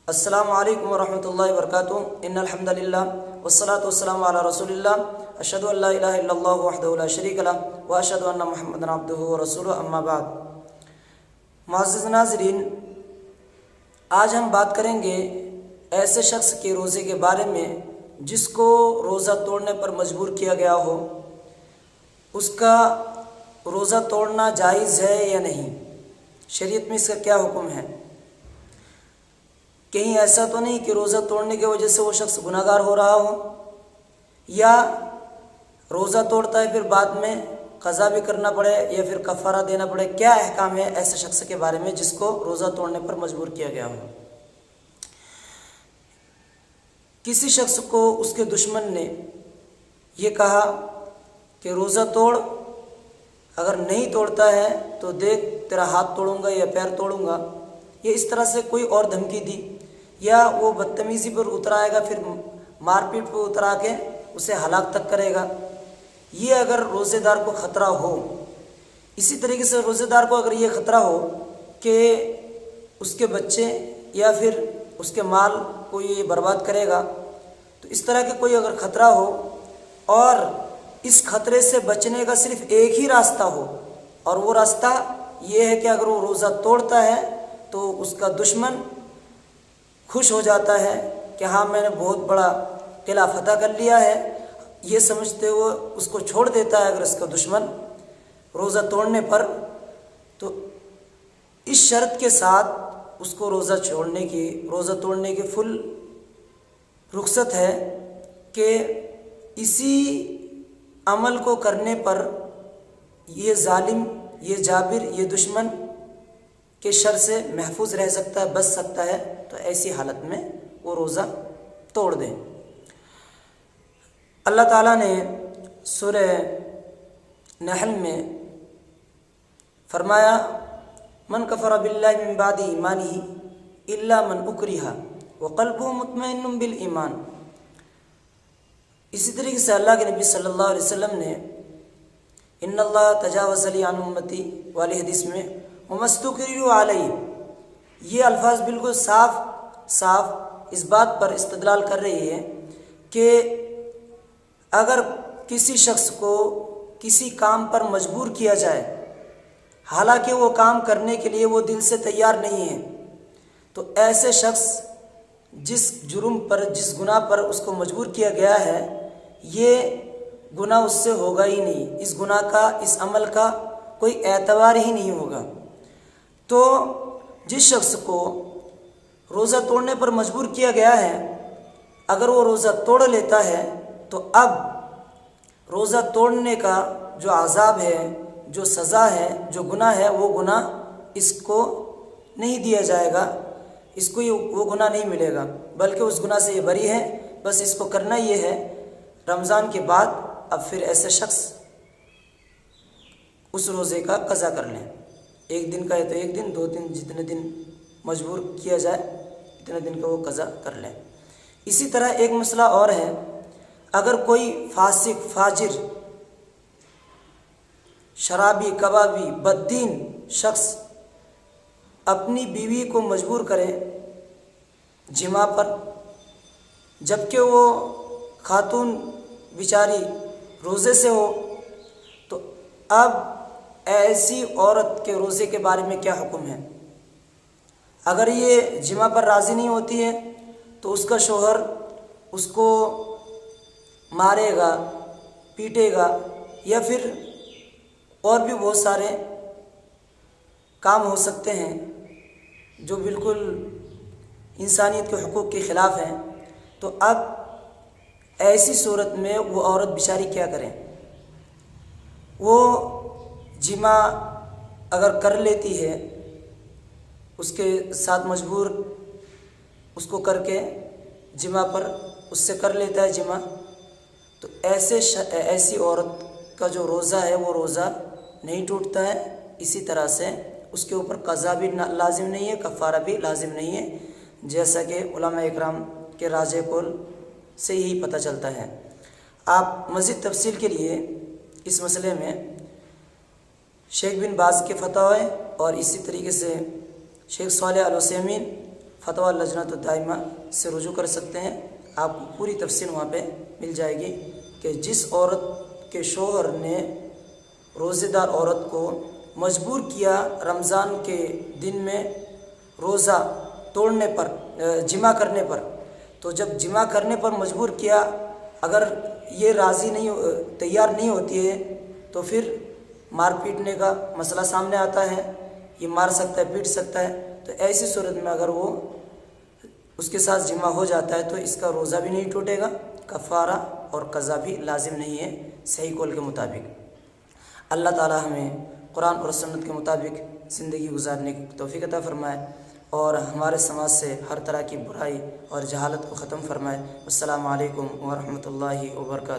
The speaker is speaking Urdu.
السلام علیکم ورحمۃ اللہ وبرکاتہ۔ ان الحمد للہ والصلاۃ والسلام علی رسول اللہ، اشہد ان لا الہ الا اللہ وحدہ لا شریک لہ واشہد ان محمدا عبدہ ورسولہ، اما بعد۔ معزز ناظرین، آج ہم بات کریں گے ایسے شخص کے روزے کے بارے میں جس کو روزہ توڑنے پر مجبور کیا گیا ہو۔ اس کا روزہ توڑنا جائز ہے یا نہیں، شریعت میں اس کا کیا حکم ہے؟ کہیں ایسا تو نہیں کہ روزہ توڑنے کی وجہ سے وہ شخص گناہ گار ہو رہا ہو، یا روزہ توڑتا ہے پھر بعد میں قضا بھی کرنا پڑے یا پھر کفارہ دینا پڑے؟ کیا احکام ہے ایسے شخص کے بارے میں جس کو روزہ توڑنے پر مجبور کیا گیا ہو؟ کسی شخص کو اس کے دشمن نے یہ کہا کہ روزہ توڑ، اگر نہیں توڑتا ہے تو دیکھ تیرا ہاتھ توڑوں گا یا پیر توڑوں گا، یہ اس طرح سے کوئی اور دھمکی دی، یا وہ بدتمیزی پر اتر آئے گا، پھر مار پیٹ پر اتر آ کے اسے ہلاک تک کرے گا۔ یہ اگر روزے دار کو خطرہ ہو، اسی طریقے سے روزے دار کو اگر یہ خطرہ ہو کہ اس کے بچے یا پھر اس کے مال کو یہ برباد کرے گا، تو اس طرح کے کوئی اگر خطرہ ہو اور اس خطرے سے بچنے کا صرف ایک ہی راستہ ہو، اور وہ راستہ یہ ہے کہ اگر وہ روزہ توڑتا ہے تو اس کا دشمن خوش ہو جاتا ہے کہ ہاں میں نے بہت بڑا قلعہ فتح کر لیا ہے، یہ سمجھتے ہوئے اس کو چھوڑ دیتا ہے اگر اس کا دشمن روزہ توڑنے پر، تو اس شرط کے ساتھ اس کو روزہ توڑنے کی فل رخصت ہے کہ اسی عمل کو کرنے پر یہ ظالم، یہ جابر، یہ دشمن کے شر سے محفوظ رہ سکتا ہے، بچ سکتا ہے، تو ایسی حالت میں وہ روزہ توڑ دیں۔ اللہ تعالیٰ نے سورہ نحل میں فرمایا، من کفر باللہ من بعد ایمانہ الا من اکرہ وقلبہ مطمئن بالایمان۔ اسی طریقے سے اللہ کے نبی صلی اللہ علیہ وسلم نے ان اللہ تجاوز لی عن امتی والی حدیث میں ومستکرہ علیہ، یہ الفاظ بالکل صاف اس بات پر استدلال کر رہی ہے کہ اگر کسی شخص کو کسی کام پر مجبور کیا جائے، حالانکہ وہ کام کرنے کے لیے وہ دل سے تیار نہیں ہے، تو ایسے شخص جس جرم پر، جس گناہ پر اس کو مجبور کیا گیا ہے، یہ گناہ اس سے ہوگا ہی نہیں، اس گناہ کا، اس عمل کا کوئی اعتبار ہی نہیں ہوگا۔ تو جس شخص کو روزہ توڑنے پر مجبور کیا گیا ہے، اگر وہ روزہ توڑ لیتا ہے تو اب روزہ توڑنے کا جو عذاب ہے، جو سزا ہے، جو گناہ ہے، وہ گناہ اس کو نہیں دیا جائے گا، اس کو وہ گناہ نہیں ملے گا، بلکہ اس گناہ سے یہ بری ہے۔ بس اس کو کرنا یہ ہے، رمضان کے بعد اب پھر ایسے شخص اس روزے کا قضا کر لیں، ایک دن کا ہے تو ایک دن، 2 دن، جتنے دن مجبور کیا جائے اتنے دن کا وہ قضا کر لیں۔ اسی طرح ایک مسئلہ اور ہے، اگر کوئی فاسق، فاجر، شرابی، کبابی، بددین شخص اپنی بیوی کو مجبور کرے جماع پر، جبکہ وہ خاتون بیچاری روزے سے ہو، تو اب ایسی عورت کے روزے کے بارے میں کیا حکم ہے؟ اگر یہ جماع پر راضی نہیں ہوتی ہے تو اس کا شوہر اس کو مارے گا، پیٹے گا، یا پھر اور بھی بہت سارے کام ہو سکتے ہیں جو بالکل انسانیت کے حقوق کے خلاف ہیں۔ تو اب ایسی صورت میں وہ عورت بیچاری کیا کریں؟ وہ جماع اگر کر لیتی ہے، اس کے ساتھ مجبور اس کو کر کے جماع پر اس سے کر لیتا ہے جماع، تو ایسی عورت کا جو روزہ ہے وہ روزہ نہیں ٹوٹتا ہے۔ اسی طرح سے اس کے اوپر قضا بھی لازم نہیں ہے، کفارہ بھی لازم نہیں ہے، جیسا کہ علماء اکرام کے راجح قول سے یہی پتہ چلتا ہے۔ آپ مزید تفصیل کے لیے اس مسئلے میں شیخ بن باز کے فتاوی اور اسی طریقے سے شیخ صالح العثیمین فتویٰ لجنۃ الدائمہ سے رجوع کر سکتے ہیں، آپ کو پوری تفصیل وہاں پہ مل جائے گی کہ جس عورت کے شوہر نے روزے دار عورت کو مجبور کیا رمضان کے دن میں روزہ توڑنے پر، جمع کرنے پر، تو جب جمع کرنے پر مجبور کیا، اگر یہ راضی نہیں، تیار نہیں ہوتی ہے تو پھر مار پیٹنے کا مسئلہ سامنے آتا ہے، یہ مار سکتا ہے، پیٹ سکتا ہے۔ تو ایسی صورت میں اگر وہ اس کے ساتھ جمع ہو جاتا ہے تو اس کا روزہ بھی نہیں ٹوٹے گا، کفارہ اور قضا بھی لازم نہیں ہے صحیح قول کے مطابق۔ اللہ تعالی ہمیں قرآن اور سنت کے مطابق زندگی گزارنے کی توفیق عطا فرمائے اور ہمارے سماج سے ہر طرح کی برائی اور جہالت کو ختم فرمائے۔ السلام علیکم ورحمۃ اللہ وبرکاتہ۔